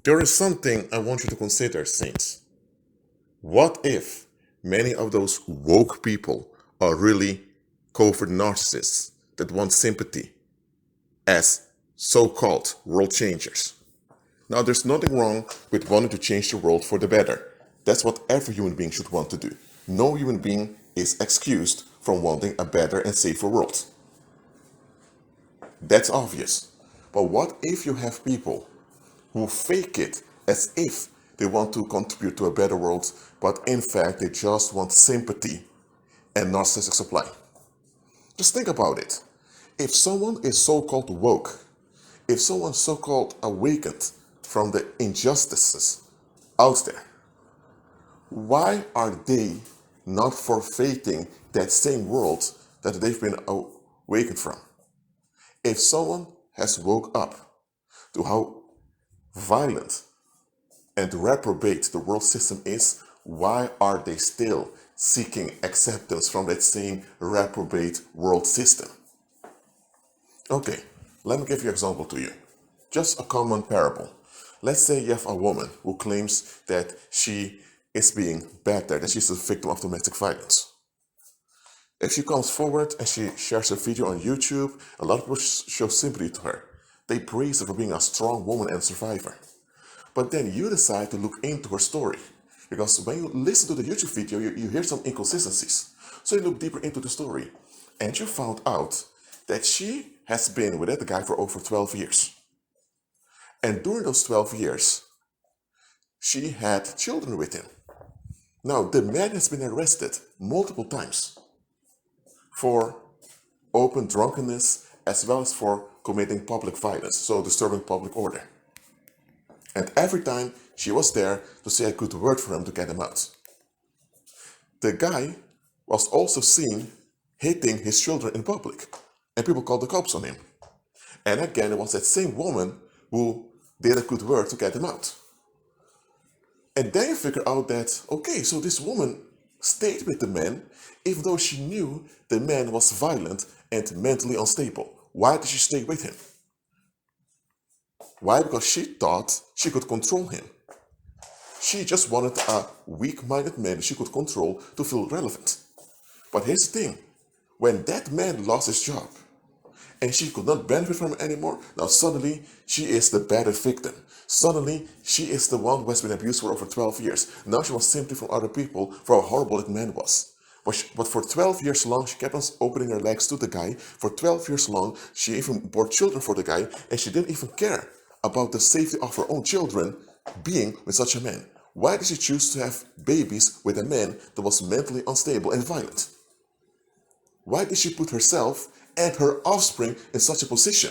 There is something I want you to consider, Saints. What if many of those woke people are really covert narcissists that want sympathy as so-called world changers? Now, there's nothing wrong with wanting to change the world for the better. That's what every human being should want to do. No human being is excused from wanting a better and safer world. That's obvious. But what if you have people who fake it as if they want to contribute to a better world, but in fact they just want sympathy and narcissistic supply? Just think about it. If someone is so-called woke, if someone so-called awakened from the injustices out there, why are they not forfeiting that same world that they've been awakened from? If someone has woke up to how violent and reprobate the world system is, why are they still seeking acceptance from that same reprobate world system? Okay, let me give you an example to you. Just a common parable. Let's say you have a woman who claims that she is being battered, that she's a victim of domestic violence. If she comes forward and she shares a video on YouTube, a lot of people show sympathy to her. They praise her for being a strong woman and survivor. But then you decide to look into her story. Because when you listen to the YouTube video, you hear some inconsistencies. So you look deeper into the story. And you found out that she has been with that guy for over 12 years. And during those 12 years, she had children with him. Now, the man has been arrested multiple times for open drunkenness as well as for committing public violence, so disturbing public order. And every time she was there to say a good word for him to get him out. The guy was also seen hitting his children in public, and people called the cops on him. And again, it was that same woman who did a good word to get him out. And then you figure out that, okay, so this woman stayed with the man even though she knew the man was violent and mentally unstable. Why did she stay with him? Why? Because she thought she could control him. She just wanted a weak-minded man she could control to feel relevant. But here's the thing. When that man lost his job and she could not benefit from it anymore, now suddenly she is the battered victim. Suddenly she is the one who has been abused for over 12 years. Now she wants sympathy from other people for how horrible that man was. But for 12 years long, she kept on opening her legs to the guy. For 12 years long, she even bore children for the guy, and she didn't even care about the safety of her own children being with such a man. Why did she choose to have babies with a man that was mentally unstable and violent? Why did she put herself and her offspring in such a position?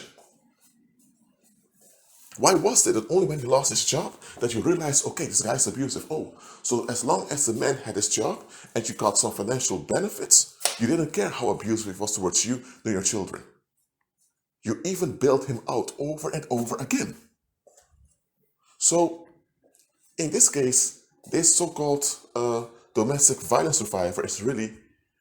Why was it that only when he lost his job that you realized, okay, this guy's abusive? Oh, so as long as the man had his job and you got some financial benefits, you didn't care how abusive he was towards you and your children. You even bailed him out over and over again. So, in this case, this so-called domestic violence survivor is really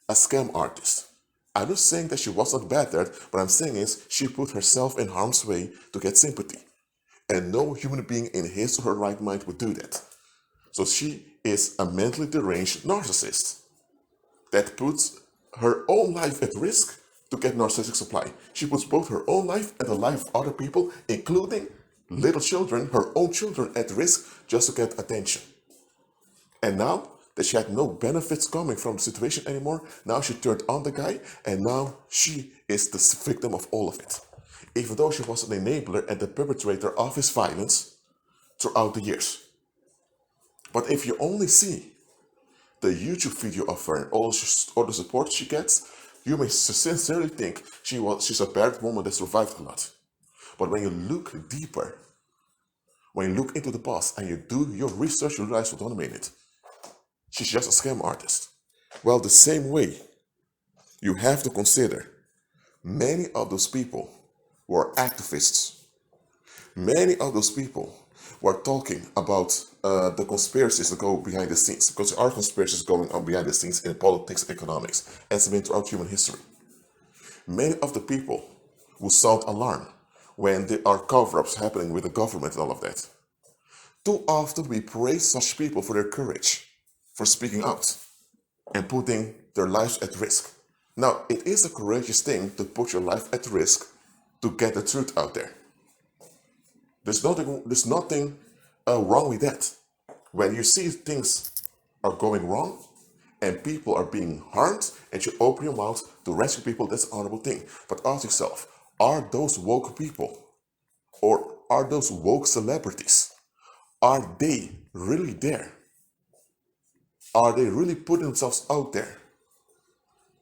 a scam artist. I'm not saying that she was not battered, what I'm saying is she put herself in harm's way to get sympathy. And no human being in his or her right mind would do that. So she is a mentally deranged narcissist that puts her own life at risk to get narcissistic supply. She puts both her own life and the life of other people, including little children, her own children, at risk just to get attention. And now that she had no benefits coming from the situation anymore, now she turned on the guy, and now she is the victim of all of it. Even though she was an enabler and the perpetrator of his violence throughout the years. But if you only see the YouTube video of her and all the support she gets, you may sincerely think she's a bad woman that survived a lot. But when you look deeper, when you look into the past and you do your research, you realize, hold on a minute, she's just a scam artist. Well, the same way, you have to consider many of those people were activists. Many of those people were talking about the conspiracies that go behind the scenes, because there are conspiracies going on behind the scenes in politics and economics, as been throughout human history. Many of the people who sound alarm when there are cover-ups happening with the government and all of that, Too often we praise such people for their courage, for speaking out and putting their lives at risk. Now, it is a courageous thing to put your life at risk to get the truth out there. There's nothing wrong with that. When you see things are going wrong and people are being harmed and you open your mouth to rescue people, that's an honorable thing. But ask yourself, are those woke people or are those woke celebrities, are they really there? Are they really putting themselves out there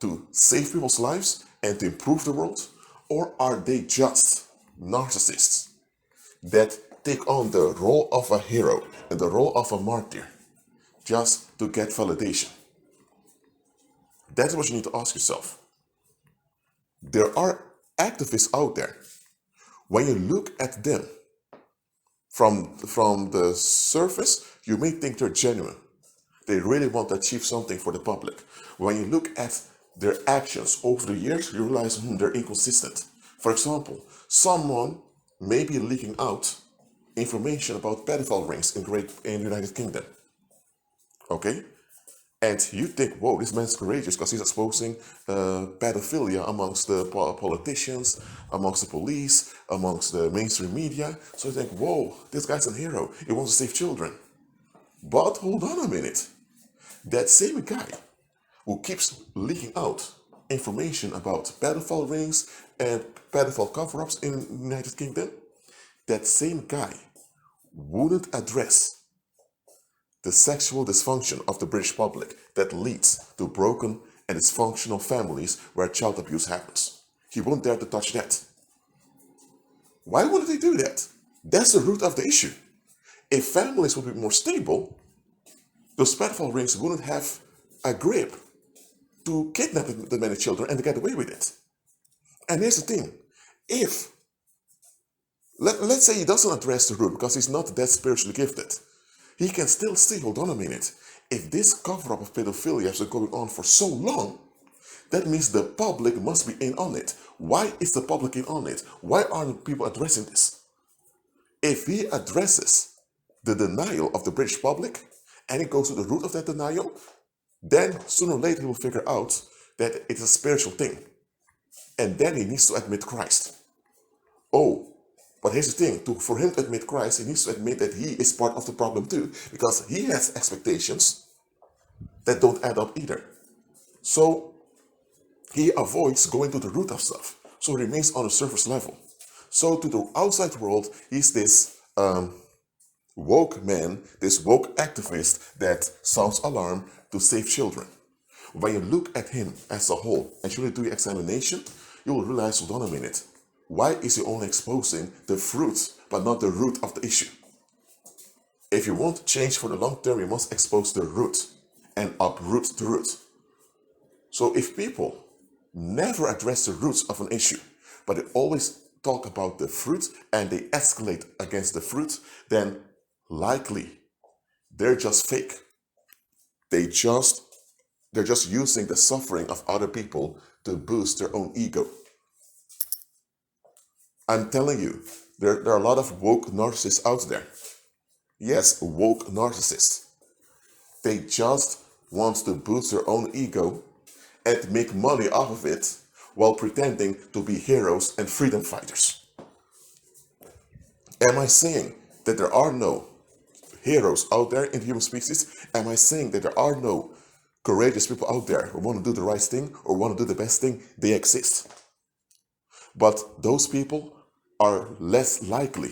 to save people's lives and to improve the world? Or are they just narcissists that take on the role of a hero and the role of a martyr just to get validation? That's what you need to ask yourself. There are activists out there. When you look at them from the surface, you may think they're genuine. They really want to achieve something for the public. When you look at their actions over the years, you realize they're inconsistent. For example, someone may be leaking out information about pedophile rings in the United Kingdom. Okay? And you think, whoa, this man's courageous because he's exposing pedophilia amongst the politicians, amongst the police, amongst the mainstream media. So you think, whoa, this guy's a hero. He wants to save children. But hold on a minute. That same guy who keeps leaking out information about pedophile rings and pedophile cover-ups in the United Kingdom, that same guy wouldn't address the sexual dysfunction of the British public that leads to broken and dysfunctional families where child abuse happens. He won't dare to touch that. Why wouldn't he do that? That's the root of the issue. If families would be more stable, those pedophile rings wouldn't have a grip to kidnap the many children and to get away with it. And here's the thing. If, let's say he doesn't address the root because he's not that spiritually gifted, he can still see, hold on a minute, if this cover-up of pedophilia has been going on for so long, that means the public must be in on it. Why is the public in on it? Why aren't people addressing this? If he addresses the denial of the British public and he goes to the root of that denial, then sooner or later he will figure out that it's a spiritual thing. And then he needs to admit Christ. Oh, but here's the thing, for him to admit Christ, he needs to admit that he is part of the problem too, because he has expectations that don't add up either. So he avoids going to the root of stuff. So he remains on a surface level. So to the outside world, he's this woke man, this woke activist that sounds alarm to save children. When you look at him as a whole and truly do your examination, you will realize, hold on a minute, why is he only exposing the fruit but not the root of the issue? If you want change for the long term, you must expose the root and uproot the root. So if people never address the roots of an issue, but they always talk about the fruit and they escalate against the fruit, then likely they're just fake. They're just using the suffering of other people to boost their own ego. I'm telling you, there are a lot of woke narcissists out there. Yes, woke narcissists. They just want to boost their own ego and make money off of it while pretending to be heroes and freedom fighters. Am I saying that there are no heroes out there in the human species? Am I saying that there are no courageous people out there who want to do the right thing or want to do the best thing? They exist. But those people are less likely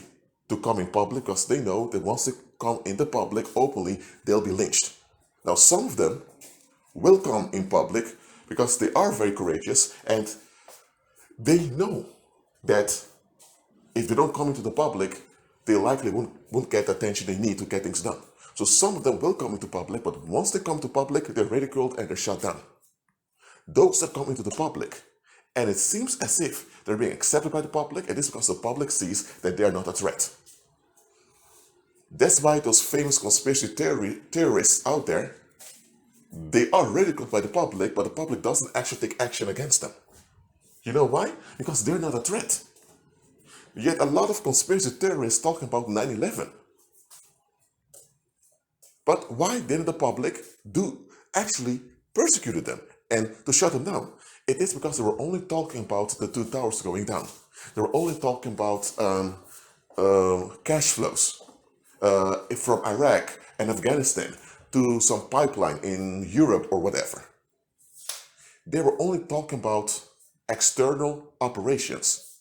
to come in public because they know that once they come in the public openly, they'll be lynched. Now, some of them will come in public because they are very courageous and they know that if they don't come into the public, they likely won't get the attention they need to get things done. So some of them will come into public, but once they come to public, they're ridiculed and they're shut down. Those that come into the public, and it seems as if they're being accepted by the public, and this is because the public sees that they are not a threat. That's why those famous conspiracy theorists out there, they are ridiculed by the public, but the public doesn't actually take action against them. You know why? Because they're not a threat. Yet a lot of conspiracy theorists talking about 9/11. But why didn't the public do actually persecuted them and to shut them down? It is because they were only talking about the two towers going down. They were only talking about cash flows from Iraq and Afghanistan to some pipeline in Europe or whatever. They were only talking about external operations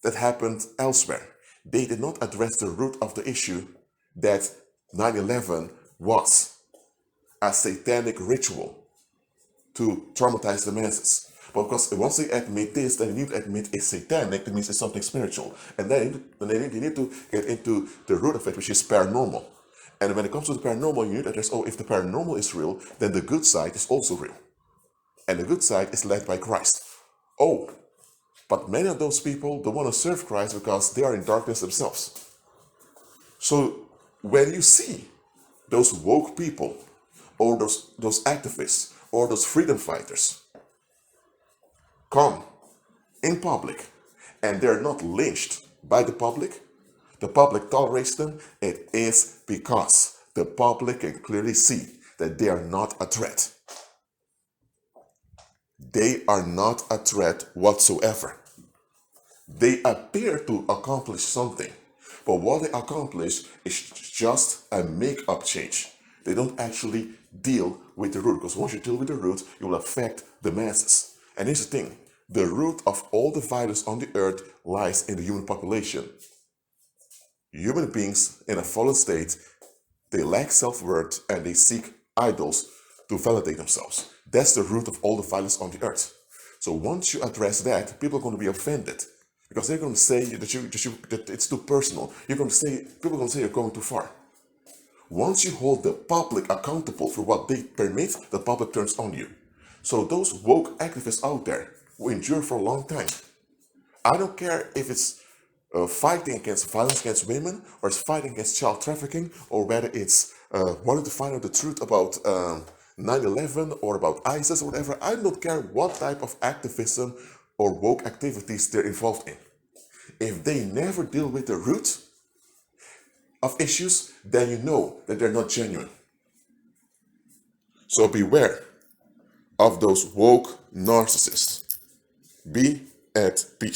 that happened elsewhere. They did not address the root of the issue that 9/11 was a satanic ritual to traumatize the masses. But because once they admit this, then they need to admit it's satanic, that means it's something spiritual. And then they need to get into the root of it, which is paranormal. And when it comes to the paranormal, you need to address, oh, if the paranormal is real, then the good side is also real. And the good side is led by Christ. Oh, but many of those people don't want to serve Christ because they are in darkness themselves. So when you see those woke people, or those activists, or those freedom fighters come in public and they're not lynched by the public tolerates them, it is because the public can clearly see that they are not a threat. They are not a threat whatsoever. They appear to accomplish something, but what they accomplish is just a make-up change. They don't actually deal with the root, because once you deal with the root, you will affect the masses. And here's the thing, the root of all the violence on the earth lies in the human population. Human beings in a fallen state, they lack self-worth and they seek idols to validate themselves. That's the root of all the violence on the earth. So once you address that, people are going to be offended because they're going to say that it's too personal. People are going to say you're going too far. Once you hold the public accountable for what they permit, the public turns on you. So those woke activists out there will endure for a long time. I don't care if it's fighting against violence against women, or it's fighting against child trafficking, or whether it's wanting to find out the truth about 9/11 or about ISIS or whatever. I don't care what type of activism or woke activities they're involved in. If they never deal with the root of issues, then you know that they're not genuine. So beware of those woke narcissists. Be at peace.